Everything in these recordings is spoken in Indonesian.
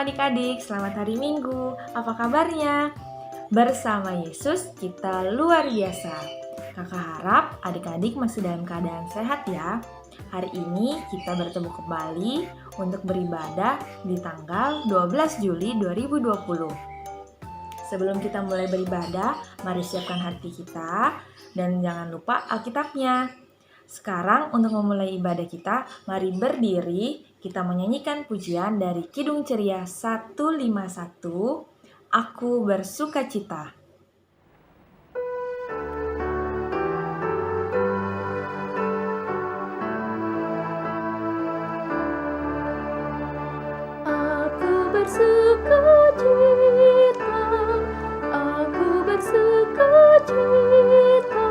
adik-adik, selamat hari Minggu. Apa kabarnya? Bersama Yesus kita luar biasa. Kakak harap adik-adik masih dalam keadaan sehat ya. Hari ini kita bertemu kembali untuk beribadah di tanggal 12 Juli 2020. Sebelum kita mulai beribadah, mari siapkan hati kita dan jangan lupa Alkitabnya. Sekarang untuk memulai ibadah kita, mari berdiri, kita menyanyikan pujian dari Kidung Ceria 151, Aku Bersukacita. Aku bersukacita, aku bersukacita,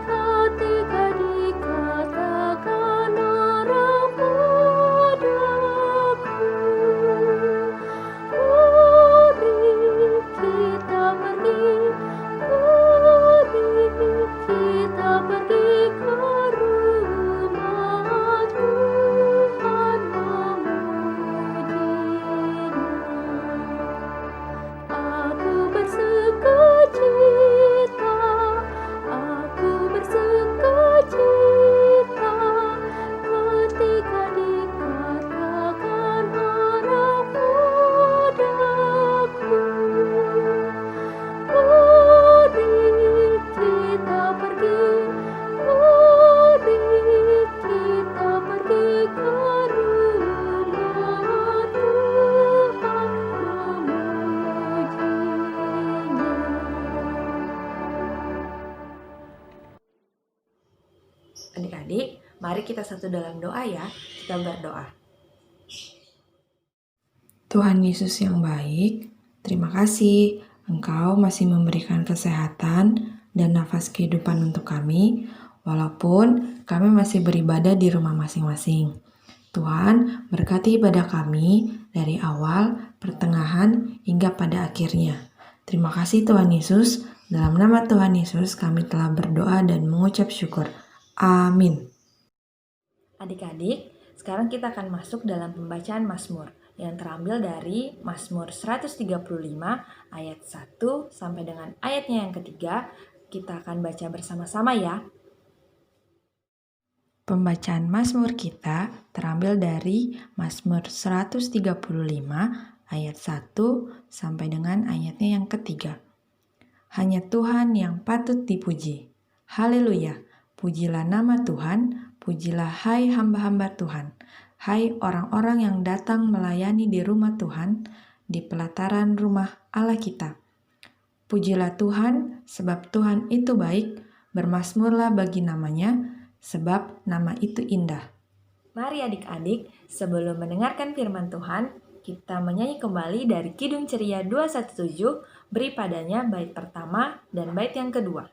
ketika dikatakan orang padaku, mari kita pergi, mari kita pergi ke rumah Tuhan memujinya. Aku bersukacita, aku bersukacita, ketika dikatakan orang padaku, mari kita pergi, mari kita pergi ke rumah Tuhan memujinya. Adik-adik, mari kita satu dalam doa ya. Kita berdoa. Tuhan Yesus yang baik, terima kasih Engkau masih memberikan kesehatan dan nafas kehidupan untuk kami, walaupun kami masih beribadah di rumah masing-masing. Tuhan, berkati ibadah kami dari awal, pertengahan, hingga pada akhirnya. Terima kasih Tuhan Yesus, dalam nama Tuhan Yesus kami telah berdoa dan mengucap syukur. Amin. Adik-adik, sekarang kita akan masuk dalam pembacaan Mazmur yang terambil dari Mazmur 135 ayat 1 sampai dengan ayatnya yang ketiga. Kita akan baca bersama-sama ya. Pembacaan Mazmur kita terambil dari Mazmur 135 ayat 1 sampai dengan ayatnya yang ketiga. Hanya Tuhan yang patut dipuji. Haleluya. Pujilah nama Tuhan, pujilah hai hamba-hamba Tuhan. Hai orang-orang yang datang melayani di rumah Tuhan, di pelataran rumah Allah kita. Pujilah Tuhan, sebab Tuhan itu baik, bermazmurlah bagi namanya, sebab nama itu indah. Mari adik-adik, sebelum mendengarkan firman Tuhan, kita menyanyi kembali dari Kidung Ceria 217, beri padanya bait pertama dan bait yang kedua.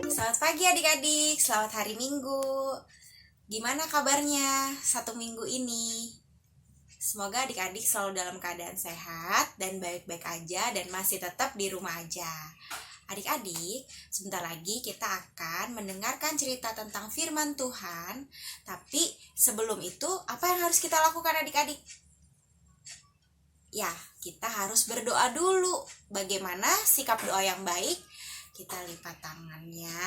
Selamat pagi adik-adik, selamat hari Minggu. Gimana kabarnya satu minggu ini? Semoga adik-adik selalu dalam keadaan sehat dan baik-baik aja dan masih tetap di rumah aja. Adik-adik, sebentar lagi kita akan mendengarkan cerita tentang firman Tuhan. Tapi sebelum itu, apa yang harus kita lakukan adik-adik? Ya, kita harus berdoa dulu. Bagaimana sikap doa yang baik? Kita lipat tangannya,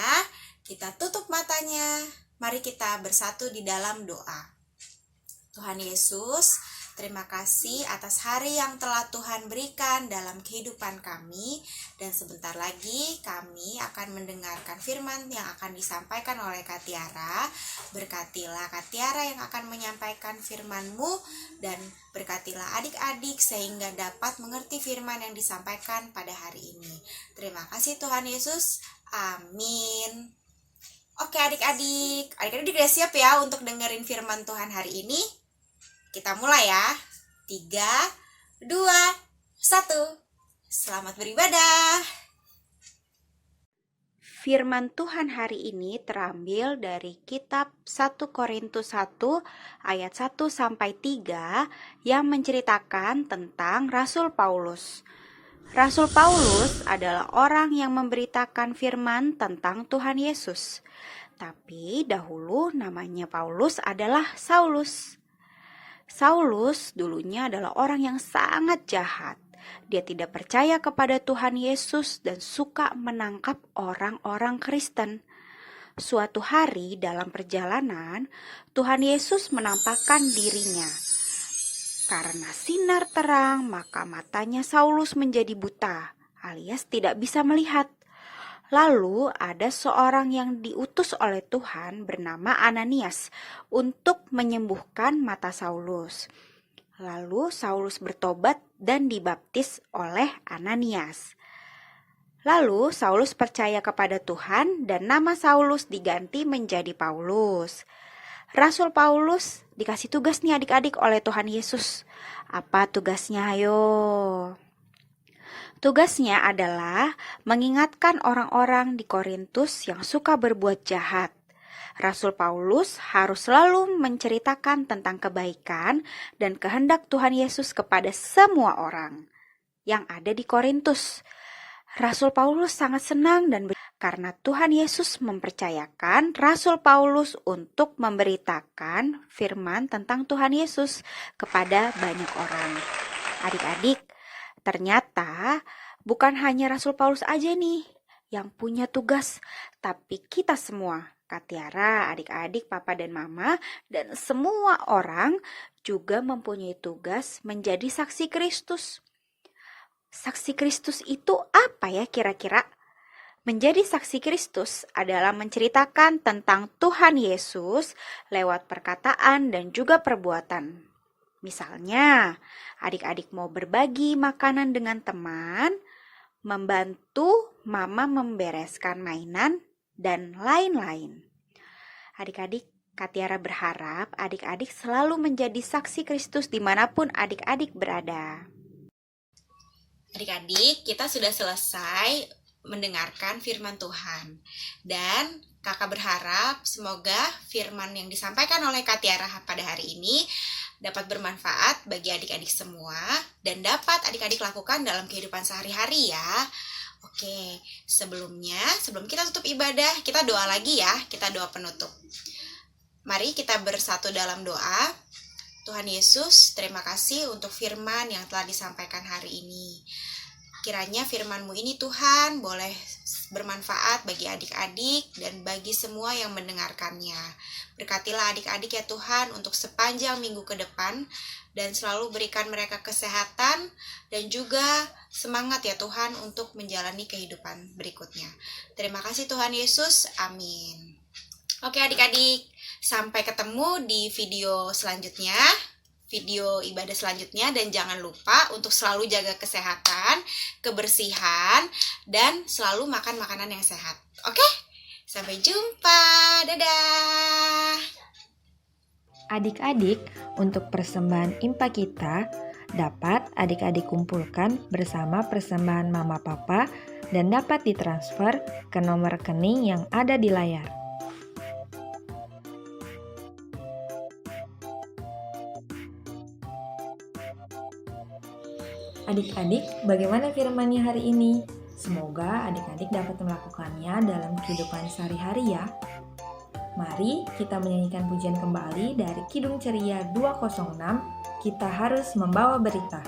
kita tutup matanya. Mari kita bersatu di dalam doa. Tuhan Yesus, terima kasih atas hari yang telah Tuhan berikan dalam kehidupan kami. Dan sebentar lagi kami akan mendengarkan firman yang akan disampaikan oleh Kak Tiara. Berkatilah Kak Tiara yang akan menyampaikan firman-Mu, dan berkatilah adik-adik sehingga dapat mengerti firman yang disampaikan pada hari ini. Terima kasih Tuhan Yesus. Amin. Oke adik-adik udah siap ya untuk dengerin firman Tuhan hari ini? Kita mulai ya. 3, 2, 1. Selamat beribadah. Firman Tuhan hari ini terambil dari kitab 1 Korintus 1 ayat 1 sampai 3 yang menceritakan tentang Rasul Paulus. Rasul Paulus adalah orang yang memberitakan firman tentang Tuhan Yesus. Tapi dahulu namanya Paulus adalah Saulus. Saulus dulunya adalah orang yang sangat jahat. Dia tidak percaya kepada Tuhan Yesus dan suka menangkap orang-orang Kristen. Suatu hari dalam perjalanan, Tuhan Yesus menampakkan dirinya. Karena sinar terang, maka matanya Saulus menjadi buta, alias tidak bisa melihat. Lalu ada seorang yang diutus oleh Tuhan bernama Ananias untuk menyembuhkan mata Saulus. Lalu Saulus bertobat dan dibaptis oleh Ananias. Lalu Saulus percaya kepada Tuhan dan nama Saulus diganti menjadi Paulus. Rasul Paulus dikasih tugas nih adik-adik oleh Tuhan Yesus. Apa tugasnya? Ayo. Tugasnya adalah mengingatkan orang-orang di Korintus yang suka berbuat jahat. Rasul Paulus harus selalu menceritakan tentang kebaikan dan kehendak Tuhan Yesus kepada semua orang yang ada di Korintus. Rasul Paulus sangat senang karena Tuhan Yesus mempercayakan Rasul Paulus untuk memberitakan firman tentang Tuhan Yesus kepada banyak orang. Adik-adik, ternyata bukan hanya Rasul Paulus aja nih yang punya tugas, tapi kita semua, Kak Tiara, adik-adik, papa dan mama, dan semua orang juga mempunyai tugas menjadi saksi Kristus. Saksi Kristus itu apa ya kira-kira? Menjadi saksi Kristus adalah menceritakan tentang Tuhan Yesus lewat perkataan dan juga perbuatan. Misalnya, adik-adik mau berbagi makanan dengan teman, membantu mama membereskan mainan, dan lain-lain. Adik-adik, Kak Tiara berharap adik-adik selalu menjadi saksi Kristus dimanapun adik-adik berada. Adik-adik, kita sudah selesai mendengarkan firman Tuhan. Dan kakak berharap semoga firman yang disampaikan oleh Kak Tiara pada hari ini dapat bermanfaat bagi adik-adik semua dan dapat adik-adik lakukan dalam kehidupan sehari-hari ya. Oke, sebelum kita tutup ibadah, kita doa lagi ya, kita doa penutup. Mari kita bersatu dalam doa. Tuhan Yesus, terima kasih untuk firman yang telah disampaikan hari ini. Kiranya firman-Mu ini Tuhan boleh bermanfaat bagi adik-adik dan bagi semua yang mendengarkannya. Berkatilah adik-adik ya Tuhan untuk sepanjang minggu ke depan dan selalu berikan mereka kesehatan dan juga semangat ya Tuhan untuk menjalani kehidupan berikutnya. Terima kasih Tuhan Yesus, amin. Oke adik-adik, sampai ketemu di video selanjutnya. Video ibadah selanjutnya dan jangan lupa untuk selalu jaga kesehatan, kebersihan, dan selalu makan makanan yang sehat. Oke? Sampai jumpa. Dadah. Adik-adik, untuk persembahan IMPA kita dapat adik-adik kumpulkan bersama persembahan Mama Papa dan dapat ditransfer ke nomor rekening yang ada di layar. Adik-adik, bagaimana firman-Nya hari ini? Semoga adik-adik dapat melakukannya dalam kehidupan sehari-hari ya. Mari kita menyanyikan pujian kembali dari Kidung Ceria 206, Kita Harus Membawa Berita.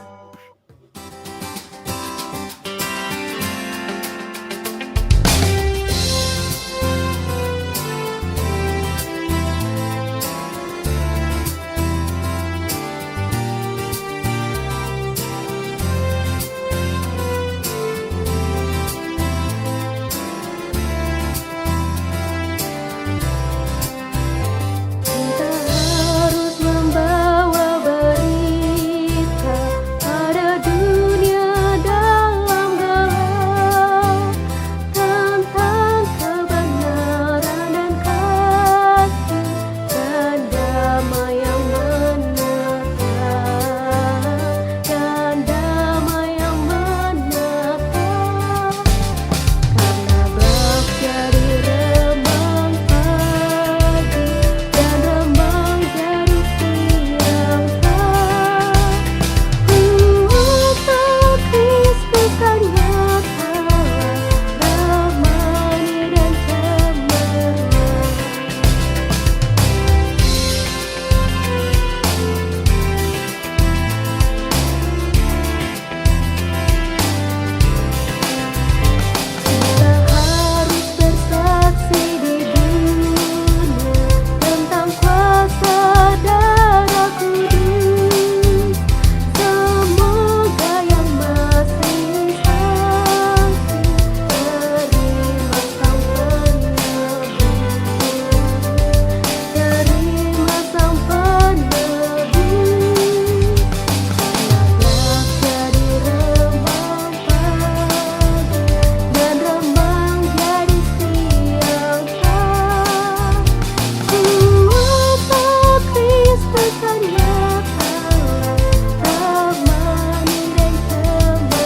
Kita harus membawa berita pada dunia dalam galau tentang kebenaran dan kasih dan damai yang menetap dan damai yang menetap. Karena bak jadi remang pagi dan remang jadi siang tak. Untuk Kristus kan nyata, ramani dan cemerlang. Kita harus bersaksi di dunia tentang kuasa darah kudus. Semoga yang masih saksi terima sang penebus, terima sang penebus. Karena jadi remang pagi dan remang jadi siang tak. Kuasa Kristus kan nyata, ramani dan cemerlang.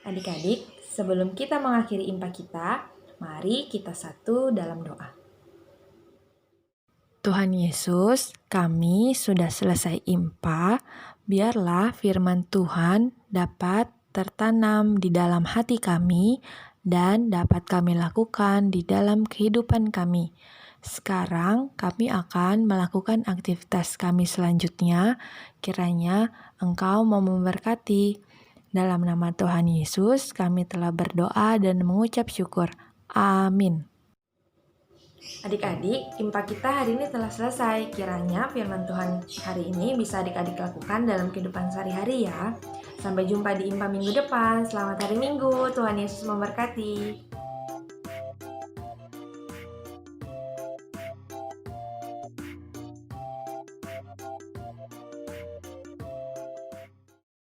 Adik-adik, sebelum kita mengakhiri impa kita, mari kita satu dalam doa. Tuhan Yesus, kami sudah selesai impa. Biarlah firman Tuhan dapat tertanam di dalam hati kami dan dapat kami lakukan di dalam kehidupan kami. Sekarang kami akan melakukan aktivitas kami selanjutnya. Kiranya Engkau mau memberkati. Dalam nama Tuhan Yesus, kami telah berdoa dan mengucap syukur. Amin. Adik-adik, impa kita hari ini telah selesai. Kiranya firman Tuhan hari ini bisa adik-adik lakukan dalam kehidupan sehari-hari ya. Sampai jumpa di impa minggu depan. Selamat hari Minggu, Tuhan Yesus memberkati.